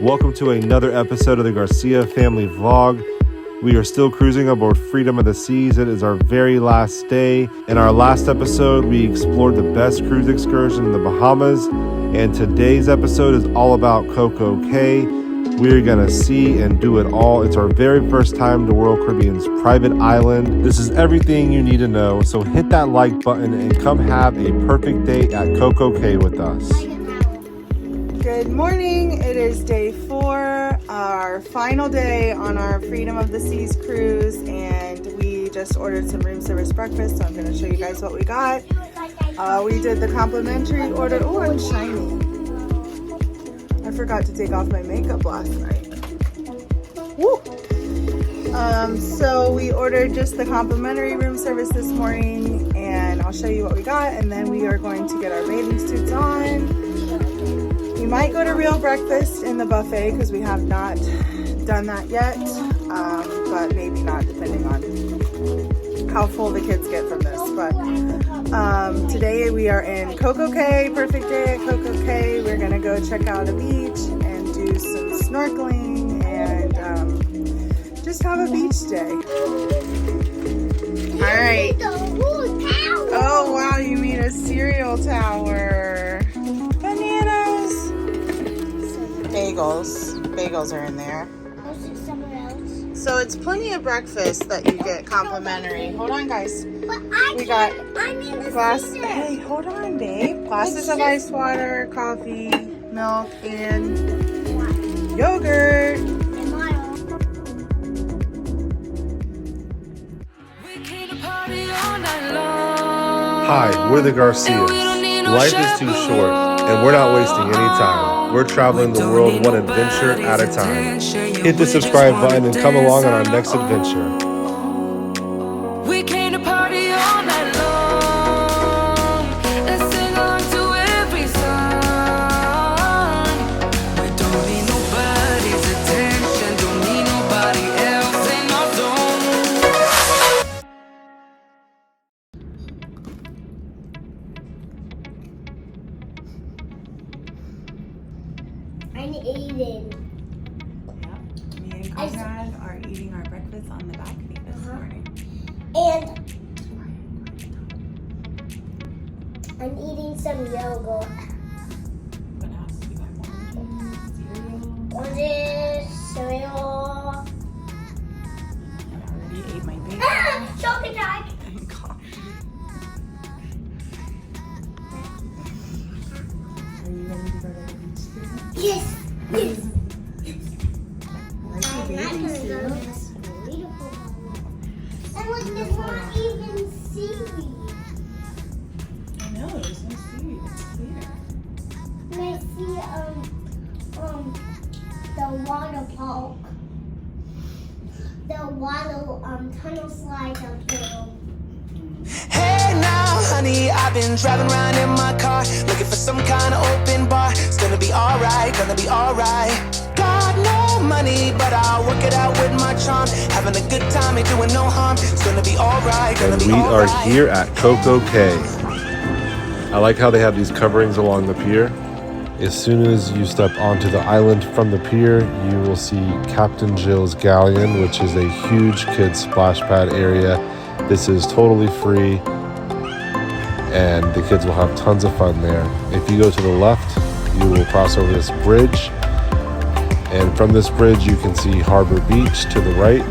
Welcome to another episode of the Garcia family vlog. We are still cruising aboard Freedom of the Seas. It is our very last day. In our last episode, we explored the best cruise excursion in the Bahamas. And today's episode is all about CocoCay. We're gonna see and do it all. It's our very first time to Royal Caribbean's private island. This is everything you need to know. So hit that like button and come have a perfect day at CocoCay with us. Good morning. It is day 4, our final day on our Freedom of the Seas cruise, and we just ordered some room service breakfast, so I'm going to show you guys what we got. We did the complimentary order. Oh, I'm shiny. I forgot to take off my makeup last night. Woo! So we ordered just the complimentary room service this morning, and I'll show you what we got, and then we are going to get our bathing suits on. We might go to real breakfast in the buffet because we have not done that yet, but maybe not, depending on how full the kids get from this. But today we are in CocoCay, perfect day at CocoCay. We're gonna go check out a beach and do some snorkeling and just have a beach day. All right. Oh wow, you made a cereal tower. Bananas. Bagels are in there. So it's plenty of breakfast that you get complimentary. Hold on, guys. We got glass. Hey, hold on, babe. Glasses of ice water, coffee, milk, and yogurt. Hi, we're the Garcias. Life is too short, and we're not wasting any time. We're traveling the world one adventure at a time. Hit the subscribe button and come along on our next adventure. We came to party all night long and sing along to every song. We don't need nobody's attention, don't need nobody else in our zone. I'm eating. Me and Conrad are eating our breakfast on the balcony this morning. And I'm eating some yogurt. What else? We got Oranges, cereal. I already ate my bagel. Chocolate Jack. And coffee. Are you ready to go to the beach today? Yes. Yes. Like the bathing suits. And look, there's not even seaweed. I know, there's no seaweed. It's clear. And I see the water park. The water tunnel slide up there. Hey now, honey, I've been driving around in my car, looking for some kind of open bar. It's gonna be alright, gonna be alright. Got no money, but I'll work it out with my charm. Having a good time, ain't doing no harm. It's gonna be alright, gonna And be we alright. are here at CocoCay. I like how they have these coverings along the pier. As soon as you step onto the island from the pier, you will see Captain Jill's Galleon, which is a huge kids splash pad area. This is totally free, and the kids will have tons of fun there. If you go to the left, you will cross over this bridge, and from this bridge you can see Harbor Beach to the right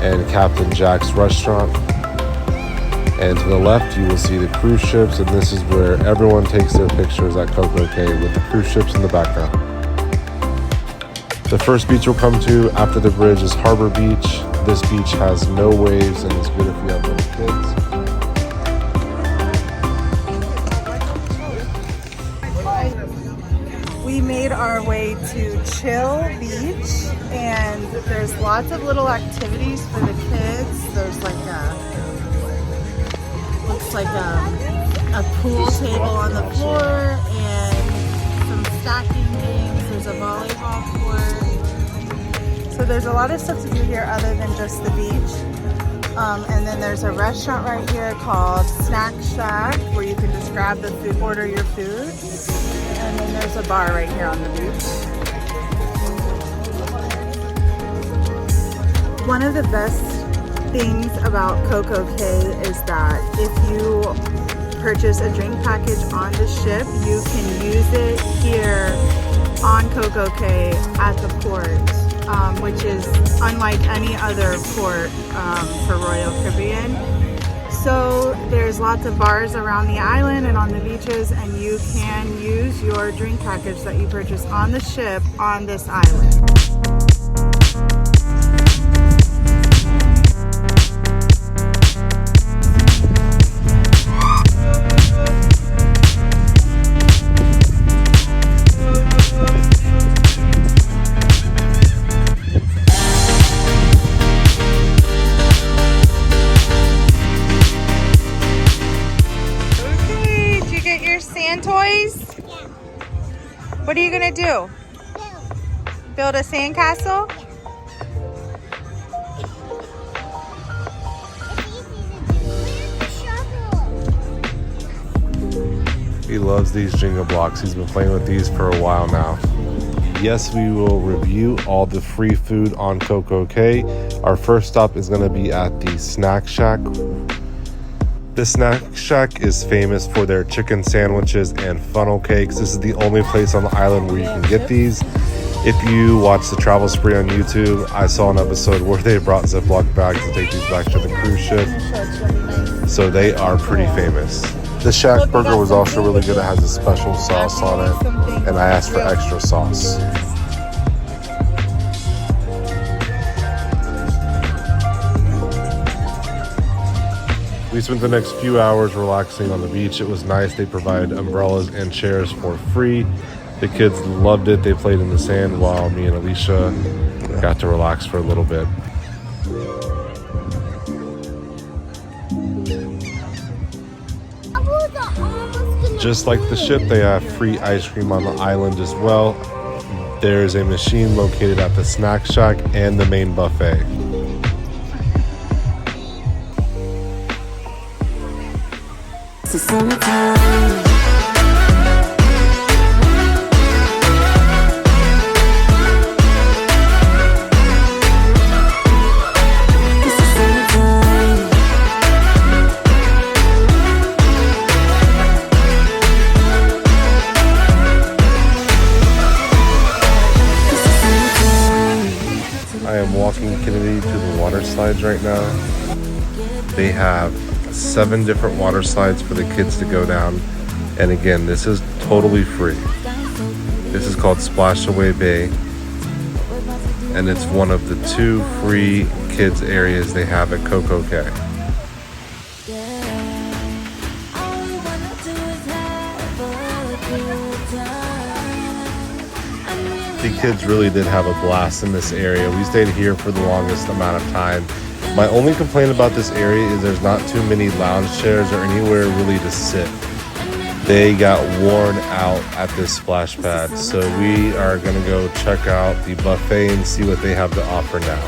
and Captial Jacks restaurant. And to the left you will see the cruise ships, and this is where everyone takes their pictures at CocoCay with the cruise ships in the background. The first beach we'll come to after the bridge is Harbor Beach. This beach has no waves and it's good if you have little kids. We made our way to Chill Beach, and there's lots of little activities for the kids. There's like looks like a pool table on the floor and some stacking games. There's a volleyball court. So there's a lot of stuff to do here other than just the beach. And then there's a restaurant right here called Snack Shack where you can just grab the food, order your food. And then there's a bar right here on the beach. One of the best things about CocoCay is that if you purchase a drink package on the ship, you can use it here on CocoCay at the port, which is unlike any other port for Royal Caribbean. So there's lots of bars around the island and on the beaches, and you can use your drink package that you purchase on the ship on this island. Toys? Yeah. What are you gonna do? Build a sandcastle? He loves these Jenga blocks. He's been playing with these for a while now. Yes, we will review all the free food on CocoCay. Our first stop is going to be at the Snack Shack. The Snack Shack is famous for their chicken sandwiches and funnel cakes. This is the only place on the island where you can get these. If you watch the Travel Spree on YouTube, I saw an episode where they brought Ziploc bags to take these back to the cruise ship. So they are pretty famous. The Shack burger was also really good. It has a special sauce on it, and I asked for extra sauce. We spent the next few hours relaxing on the beach. It was nice. They provided umbrellas and chairs for free. The kids loved it. They played in the sand while me and Alicia got to relax for a little bit. Just like the ship, they have free ice cream on the island as well. There's a machine located at the Snack Shack and the main buffet. I am walking Kennedy to the water slides right now. They have 7 different water slides for the kids to go down, and again, this is totally free. This is called Splash Away Bay, and it's one of the 2 free kids areas they have at CocoCay. The kids really did have a blast in this area. We stayed here for the longest amount of time. My only complaint about this area is there's not too many lounge chairs or anywhere really to sit. They got worn out at this splash pad, so we are gonna go check out the buffet and see what they have to offer now.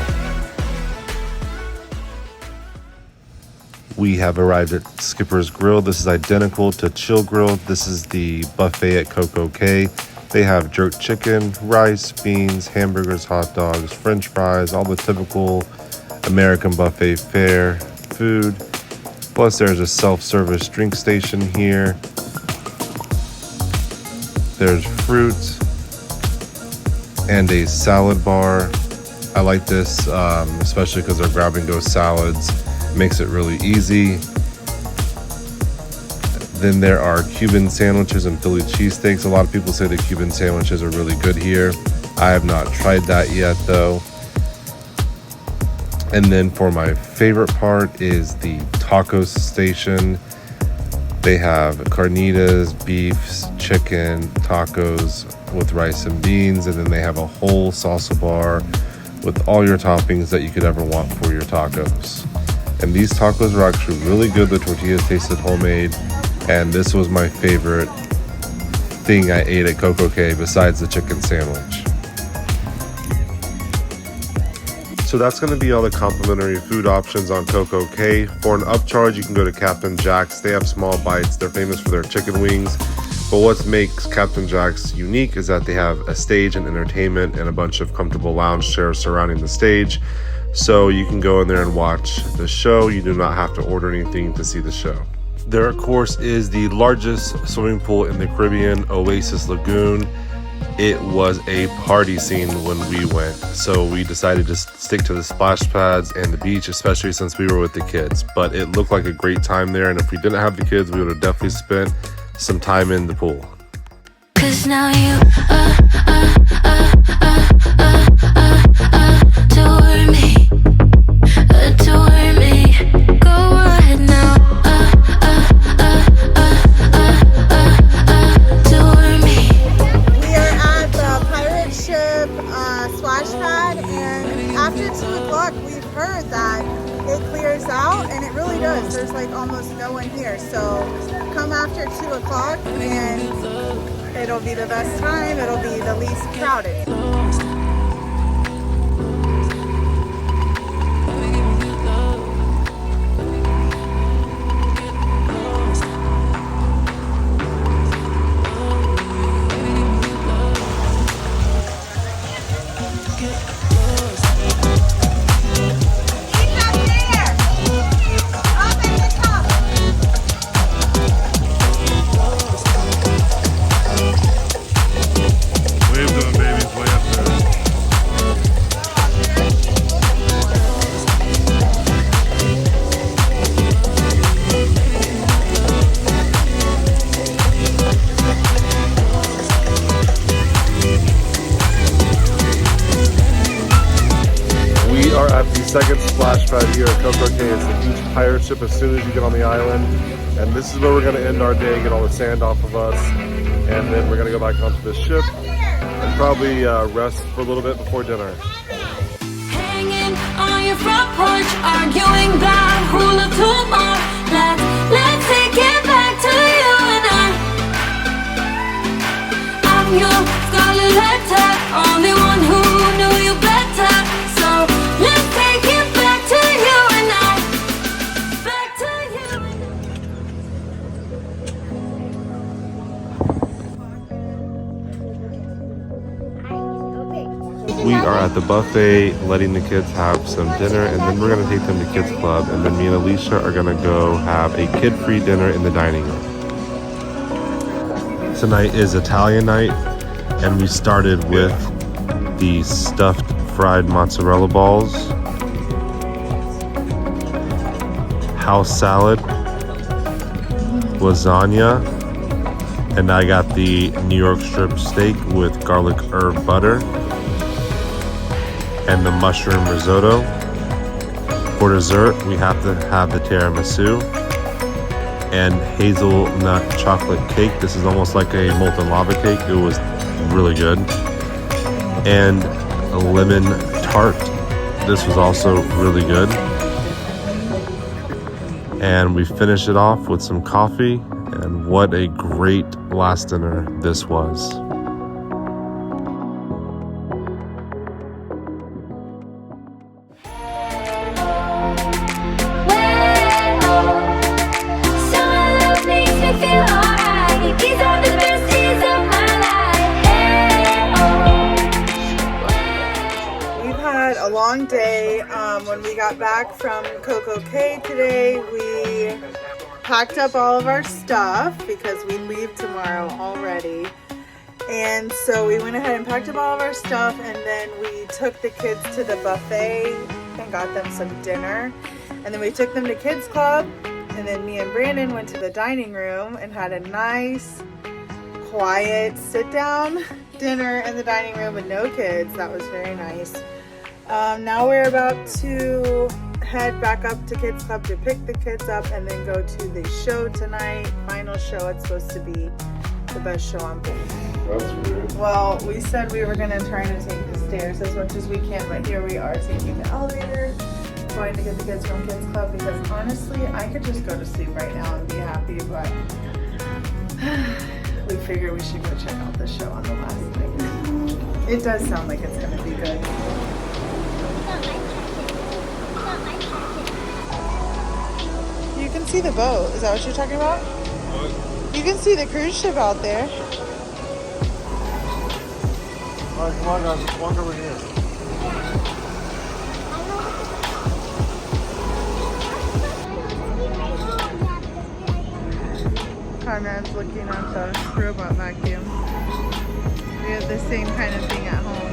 We have arrived at Skipper's Grill. This is identical to Chill Grill. This is the buffet at CocoCay. They have jerk chicken, rice, beans, hamburgers, hot dogs, french fries, all the typical American buffet fare food. Plus there's a self-service drink station here. There's fruit and a salad bar. I like this, especially because they're grab-and-go salads. Makes it really easy. Then there are Cuban sandwiches and Philly cheesesteaks. A lot of people say the Cuban sandwiches are really good here. I have not tried that yet though. And then for my favorite part is the taco station. They have carnitas, beefs, chicken, tacos with rice and beans. And then they have a whole salsa bar with all your toppings that you could ever want for your tacos. And these tacos were actually really good. The tortillas tasted homemade. And this was my favorite thing I ate at CocoCay besides the chicken sandwich. So that's going to be all the complimentary food options on CocoCay. For an upcharge, you can go to Captial Jacks. They have small bites. They're famous for their chicken wings. But what makes Captial Jacks unique is that they have a stage and entertainment and a bunch of comfortable lounge chairs surrounding the stage. So you can go in there and watch the show. You do not have to order anything to see the show. There, of course, is the largest swimming pool in the Caribbean, Oasis Lagoon. It was a party scene when we went, so we decided to stick to the splash pads and the beach, especially since we were with the kids. But it looked like a great time there, and if we didn't have the kids, we would have definitely spent some time in the pool. 'Cause now you adore me. Go ahead now. Adore me. We are at the pirate ship splash pad, and after 2 o'clock, we've heard that it clears out, and it really does. There's like almost no one here. So come after 2 o'clock, and it'll be the best time. It'll be the least crowded. Second splash pad here at CocoCay. It's a huge pirate ship as soon as you get on the island. And this is where we're going to end our day, get all the sand off of us. And then we're going to go back onto the ship and probably rest for a little bit before dinner. Hanging on your front porch, arguing about who loved who more. Let's take it back to you and I. I'm your scarlet letter, only one who knew you better. So let's take it back to you and I. Back to you and I. We are at the buffet, letting the kids have some dinner, and then we're going to take them to Kids Club, and then me and Alicia are going to go have a kid-free dinner in the dining room. Tonight is Italian night, and we started with the stuffed fried mozzarella balls, house salad, lasagna, and I got the New York strip steak with garlic herb butter, and the mushroom risotto. For dessert, we have to have the tiramisu and hazelnut chocolate cake. This is almost like a molten lava cake. It was really good. And a lemon tart. This was also really good. And we finished it off with some coffee, and what a great last dinner this was. A long day. When we got back from CocoCay today, we packed up all of our stuff because we leave tomorrow already. And so we went ahead and packed up all of our stuff, and then we took the kids to the buffet and got them some dinner. And then we took them to Kids Club, and then me and Brandon went to the dining room and had a nice, quiet sit-down dinner in the dining room with no kids. That was very nice. Now we're about to head back up to Kids Club to pick the kids up and then go to the show tonight. Final show. It's supposed to be the best show on board. That's weird. Well, we said we were going to try to take the stairs as much as we can, but here we are taking the elevator, going to get the kids from Kids Club, because honestly, I could just go to sleep right now and be happy, but we figured we should go check out the show on the last night. It does sound like it's going to be good. You can see the boat. Is that what you're talking about? What? You can see the cruise ship out there. Alright, come on guys, let's walk over here. Conrad's looking at the robot vacuum. We have the same kind of thing at home.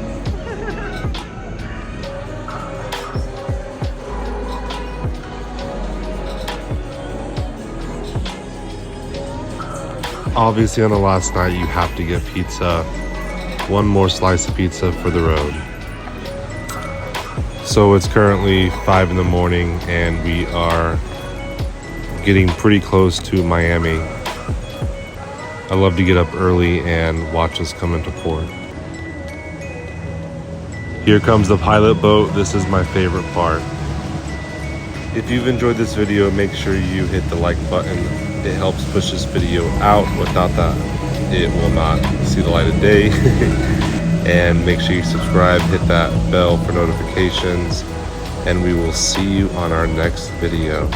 Obviously on the last night you have to get pizza. One more slice of pizza for the road. So it's currently 5 in the morning and we are getting pretty close to Miami. I love to get up early and watch us come into port. Here comes the pilot boat. This is my favorite part. If you've enjoyed this video, make sure you hit the like button. It helps push this video out. Without that, it will not see the light of day. And make sure you subscribe, hit that bell for notifications, and we will see you on our next video.